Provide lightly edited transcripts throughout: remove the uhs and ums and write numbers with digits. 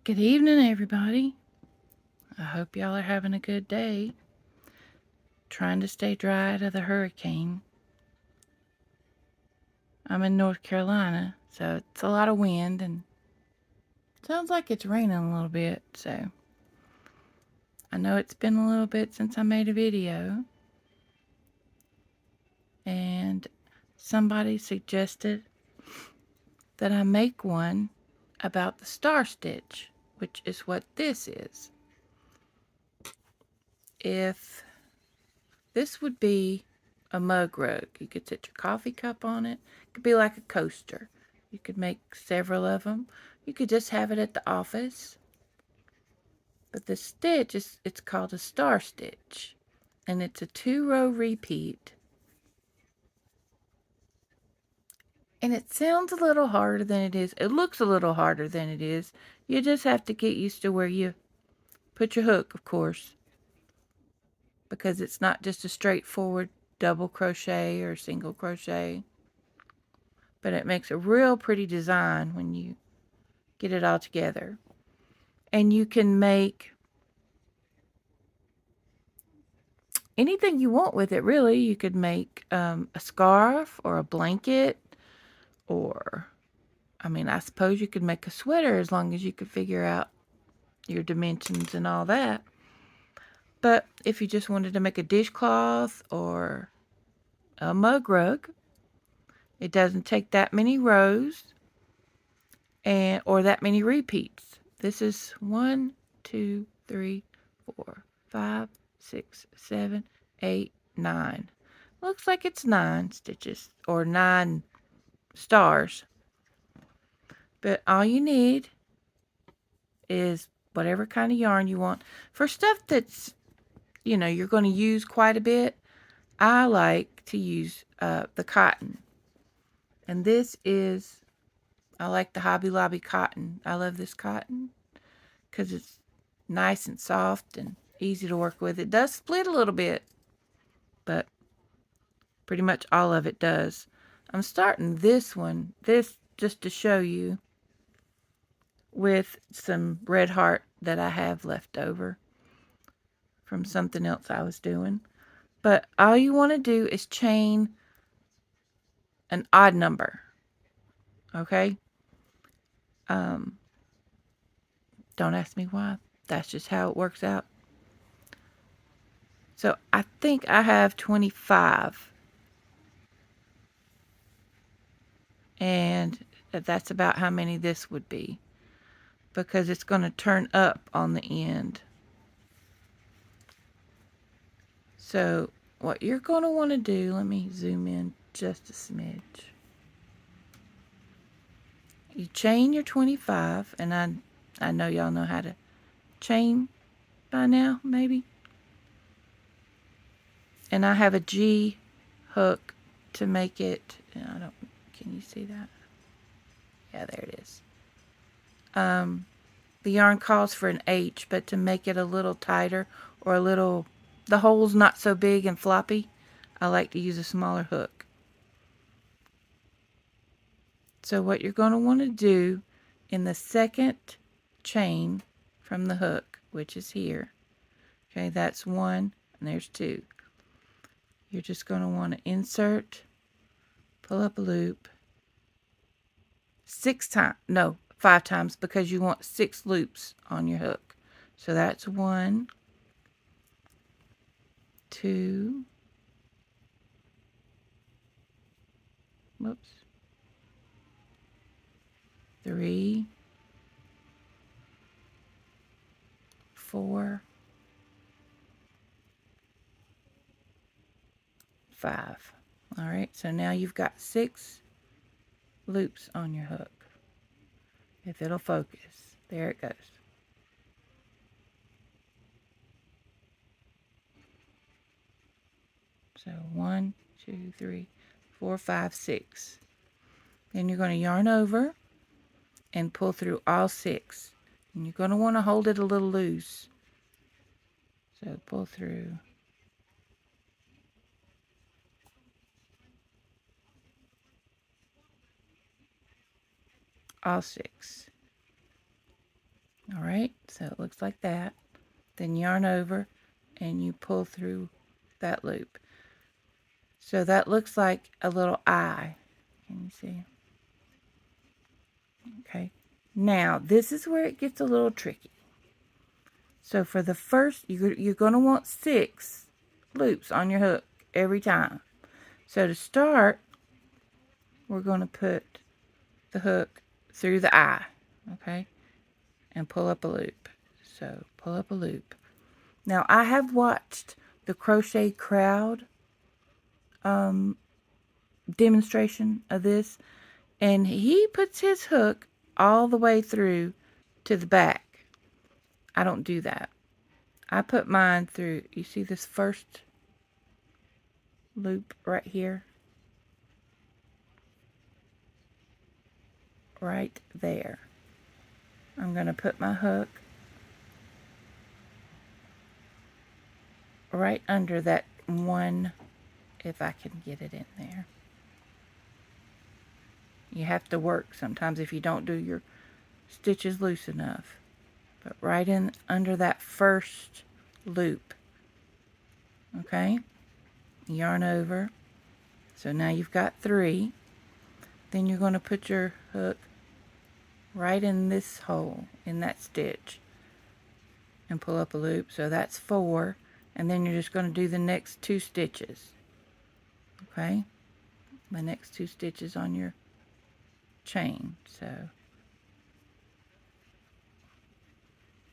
Good evening, everybody. I hope y'all are having a good day. Trying to stay dry out of the hurricane. I'm in North Carolina, so it's a lot of wind and sounds like it's raining a little bit. So I know it's been a little bit since I made a video, and somebody suggested that I make one about the star stitch, which is what this is. If this would be a mug rug, you could set your coffee cup on it. It could be like a coaster. You could make several of them. You could just have it at the office. But the stitch it's called a star stitch, and it's a 2-row repeat. And it sounds a little harder than it is. It looks a little harder than it is. You just have to get used to where you put your hook, of course, because it's not just a straightforward double crochet or single crochet. But it makes a real pretty design when you get it all together. And you can make anything you want with it, really. You could make a scarf or a blanket, or, I suppose you could make a sweater as long as you could figure out your dimensions and all that. But if you just wanted to make a dishcloth or a mug rug, it doesn't take that many rows or that many repeats. This is 1, 2, 3, 4, 5, 6, 7, 8, 9. Looks like it's 9 stitches or 9 stars. But all you need is whatever kind of yarn you want. For stuff that's, you're going to use quite a bit, I like to use the cotton. And I like the Hobby Lobby cotton. I love this cotton because it's nice and soft and easy to work with. It does split a little bit, but pretty much all of it does. I'm starting this just to show you, with some red heart that I have left over from something else I was doing. But all you want to do is chain an odd number. Okay? Don't ask me why. That's just how it works out. So I think I have 25. And that's about how many this would be, because it's going to turn up on the end. So what you're going to want to do, let me zoom in just a smidge. You chain your 25, and I know y'all know how to chain by now, maybe. And I have a G hook to make it. Can you see that? Yeah, there it is. The yarn calls for an H, but to make it a little tighter or the hole's not so big and floppy, I like to use a smaller hook. So what you're going to want to do in the second chain from the hook, which is here, okay, that's 1 and there's 2. You're just going to want to insert, pull up a loop 5 times, because you want 6 loops on your hook. So that's 1, 2, whoops, 3, 4, 5. All right, so now you've got 6 loops on your hook. If it'll focus, there it goes. So 1, 2, 3, 4, 5, 6. Then you're going to yarn over and pull through all 6. And you're going to want to hold it a little loose. So pull through all 6. All right, so it looks like that. Then yarn over and you pull through that loop. So that looks like a little eye. Can you see? Okay. Now, this is where it gets a little tricky. So for the first, you're going to want 6 loops on your hook every time. So to start, we're going to put the hook through the eye, okay, and pull up a loop. So pull up a loop. Now I have watched the Crochet Crowd demonstration of this, and he puts his hook all the way through to the back. I don't do that. I put mine through, you see this first loop right here? Right there. I'm going to put my hook right under that one, if I can get it in there. You have to work sometimes if you don't do your stitches loose enough. But right in under that first loop. Okay? Yarn over. So now you've got 3. Then you're going to put your hook right in this hole, in that stitch, and pull up a loop. So that's 4. And then you're just going to do the next 2 stitches. Okay? The next 2 stitches on your chain. So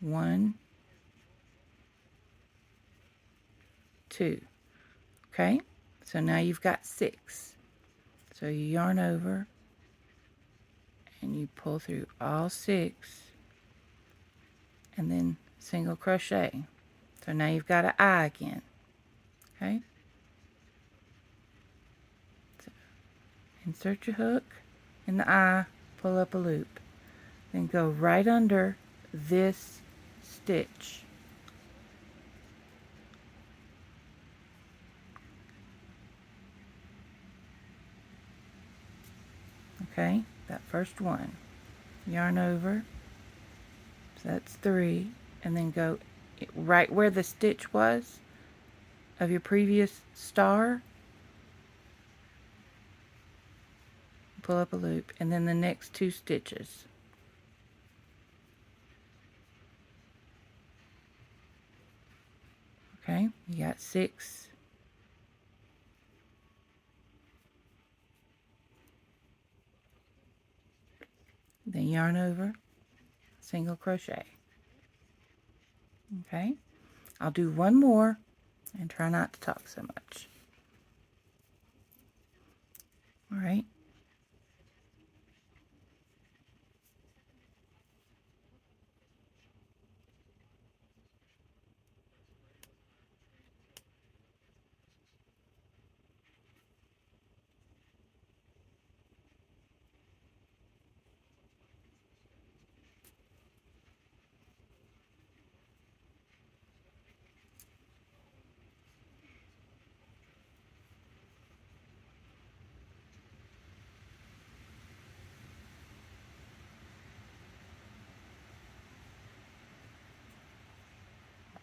1, 2. Okay? So now you've got 6. So you yarn over and you pull through all 6 and then single crochet. So now you've got an eye again. Okay? So insert your hook in the eye, pull up a loop. Then go right under this stitch. Okay? That first one. Yarn over. So that's 3. And then go right where the stitch was of your previous star. Pull up a loop. And then the next 2 stitches. Okay? You got 6. Then yarn over, single crochet. Okay? I'll do one more and try not to talk so much. All right?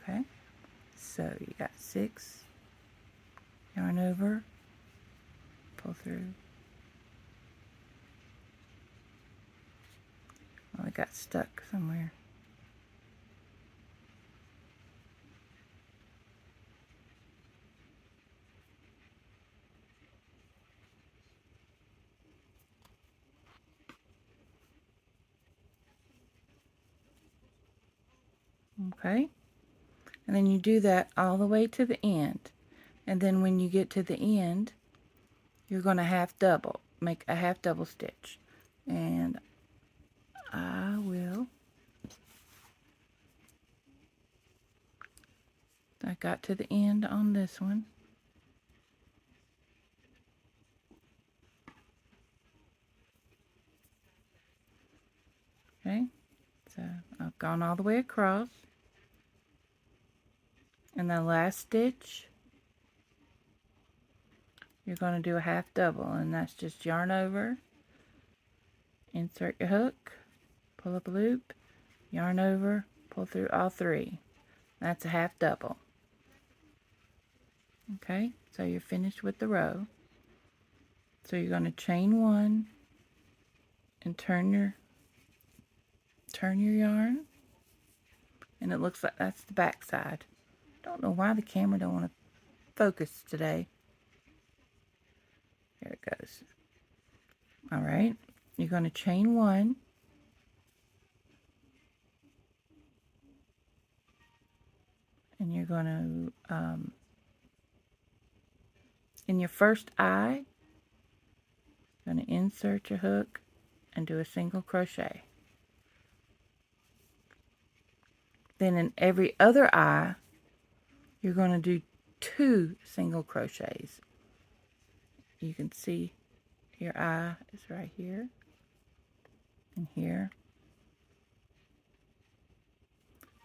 Okay? So you got 6, yarn over, pull through. Oh, it got stuck somewhere. Okay? And then you do that all the way to the end. And then when you get to the end, you're going to half double, make a half double stitch. And I got to the end on this one. Okay, so I've gone all the way across. And the last stitch, you're going to do a half double, and that's just yarn over, insert your hook, pull up a loop, yarn over, pull through all 3. That's a half double. Okay, so you're finished with the row. So you're going to chain 1 and turn your yarn, and it looks like that's the back side. Don't know why the camera don't want to focus today. There it goes. All right, you're going to chain 1, and you're going to in your first eye, you're going to insert your hook and do a single crochet. Then in every other eye, you're going to do 2 single crochets. You can see your eye is right here and here.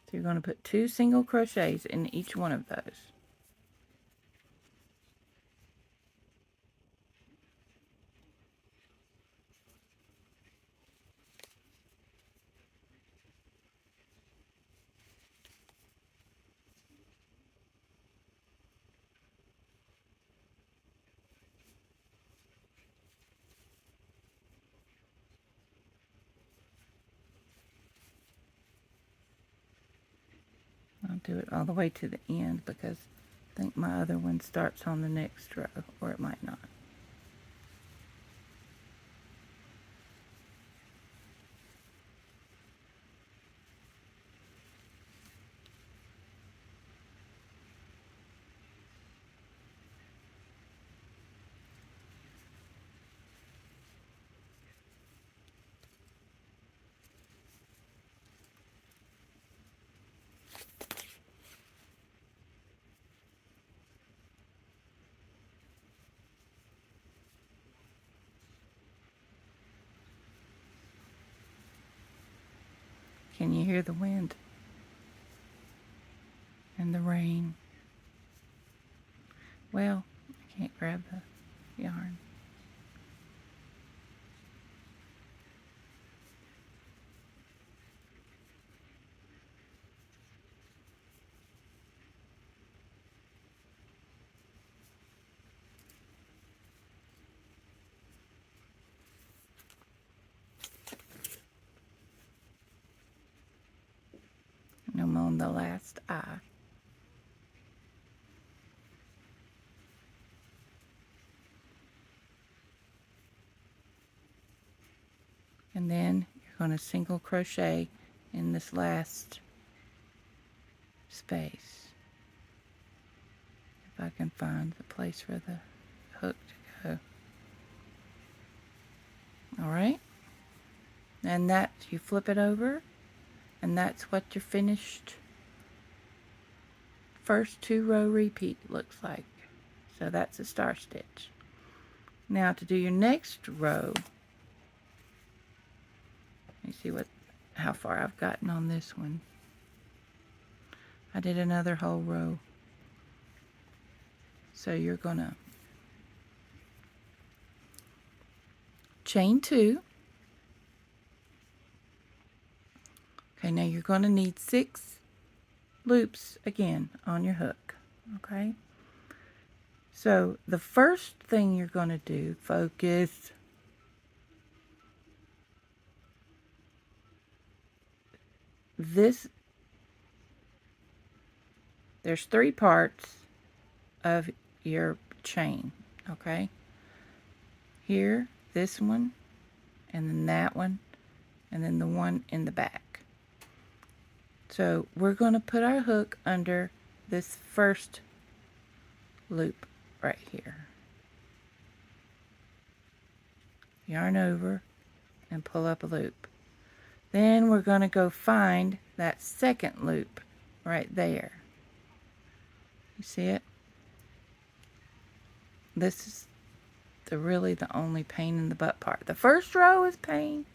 So you're going to put 2 single crochets in each one of those. I'll do it all the way to the end because I think my other one starts on the next row, or it might not. Can you hear the wind and the rain? Well, I can't grab the yarn. And I'm on the last eye. And then you're going to single crochet in this last space. If I can find the place for the hook to go. Alright, and that, you flip it over, and that's what your finished first 2 row repeat looks like. So that's a star stitch. Now to do your next row, let me see how far I've gotten on this one. I did another whole row. So you're gonna chain 2. Okay, now you're gonna need 6 loops again on your hook. Okay, so the first thing you're gonna do, focus, there's 3 parts of your chain. Okay, here, this one, and then that one, and then the one in the back. So we're going to put our hook under this first loop right here. Yarn over and pull up a loop. Then we're going to go find that second loop right there. You see it? This is really the only pain in the butt part. The first row is pain,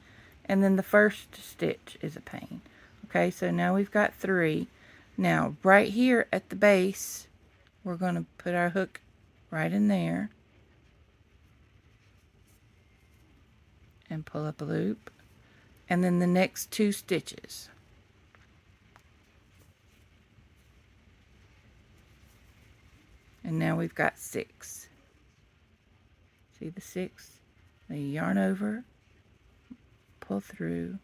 and then the first stitch is a pain. Okay, so now we've got 3. Now, right here at the base, we're going to put our hook right in there and pull up a loop, and then the next 2 stitches. And now we've got 6. See the 6? Now you yarn over, pull through,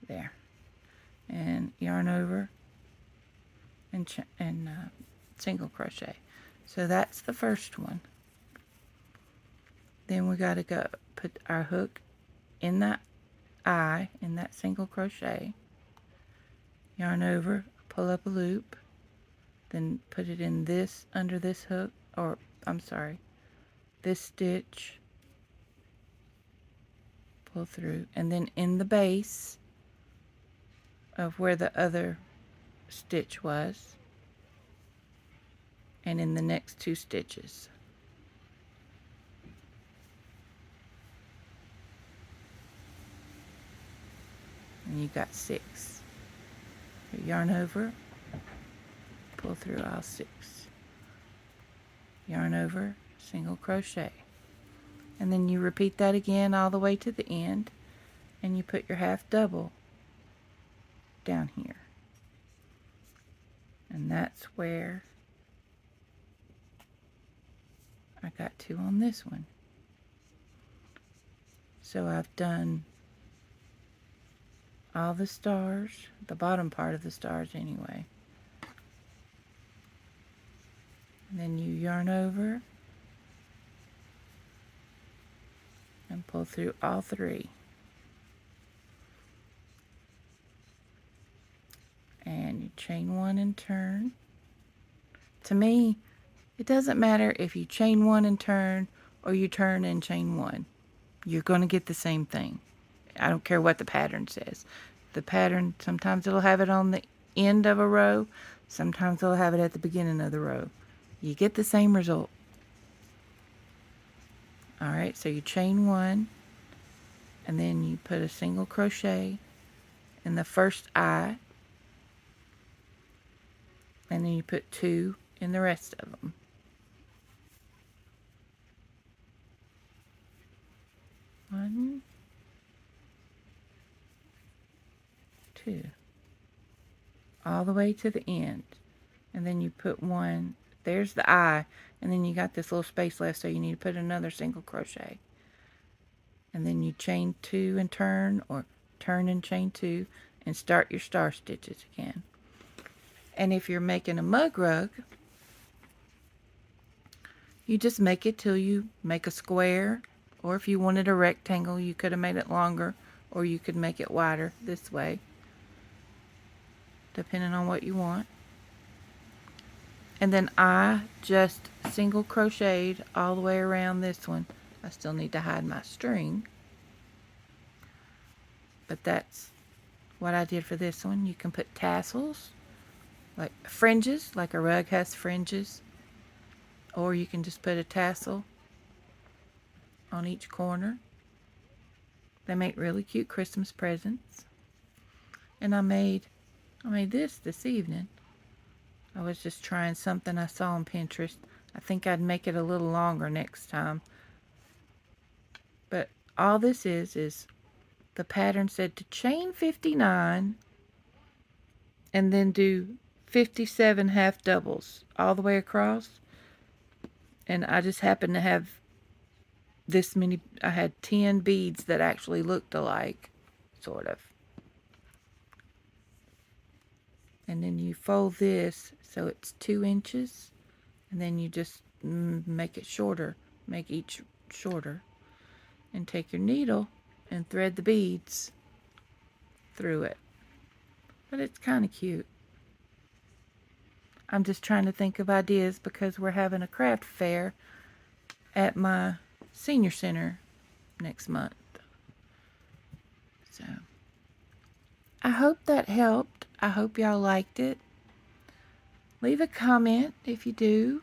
there, and yarn over and single crochet. So that's the first one. Then we got to go put our hook in that eye, in that single crochet, yarn over, pull up a loop, then put it in this, under this hook, or I'm sorry, this stitch, pull through, and then in the base of where the other stitch was, and in the next 2 stitches. And you got 6. Yarn over, pull through all 6. Yarn over, single crochet. And then you repeat that again all the way to the end, and you put your half double down here. And that's where I got 2 on this one. So I've done all the stars, the bottom part of the stars anyway. And then you yarn over and pull through all 3. And you chain 1 and turn. To me, it doesn't matter if you chain 1 and turn or you turn and chain 1. You're going to get the same thing. I don't care what the pattern says. The pattern, sometimes it'll have it on the end of a row. Sometimes it'll have it at the beginning of the row. You get the same result. Alright, so you chain 1, and then you put a single crochet in the first eye, and then you put 2 in the rest of them. One, 2, all the way to the end, and then you put 1, there's the eye, and then you got this little space left, so you need to put another single crochet, and then you chain 2 and turn, or turn and chain 2, and start your star stitches again. And if you're making a mug rug, you just make it till you make a square, or if you wanted a rectangle, you could have made it longer, or you could make it wider this way, depending on what you want. And then I just single crocheted all the way around this one. I still need to hide my string, but that's what I did for this one. You can put tassels, like fringes, like a rug has fringes, or you can just put a tassel on each corner. They make really cute Christmas presents. And I made this evening. I was just trying something I saw on Pinterest. I think I'd make it a little longer next time. But all this is the pattern said to chain 59 and then do 57 half doubles all the way across. And I just happened to have this many. I had 10 beads that actually looked alike, sort of. And then you fold this so it's 2 inches, and then you just make it shorter, make each shorter, and take your needle and thread the beads through it. But it's kind of cute. I'm just trying to think of ideas because we're having a craft fair at my senior center next month. So I hope that helped. I hope y'all liked it. Leave a comment if you do.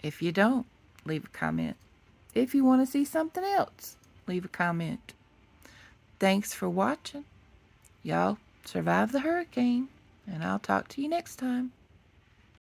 If you don't, leave a comment. If you want to see something else, leave a comment. Thanks for watching. Y'all survive the hurricane, and I'll talk to you next time.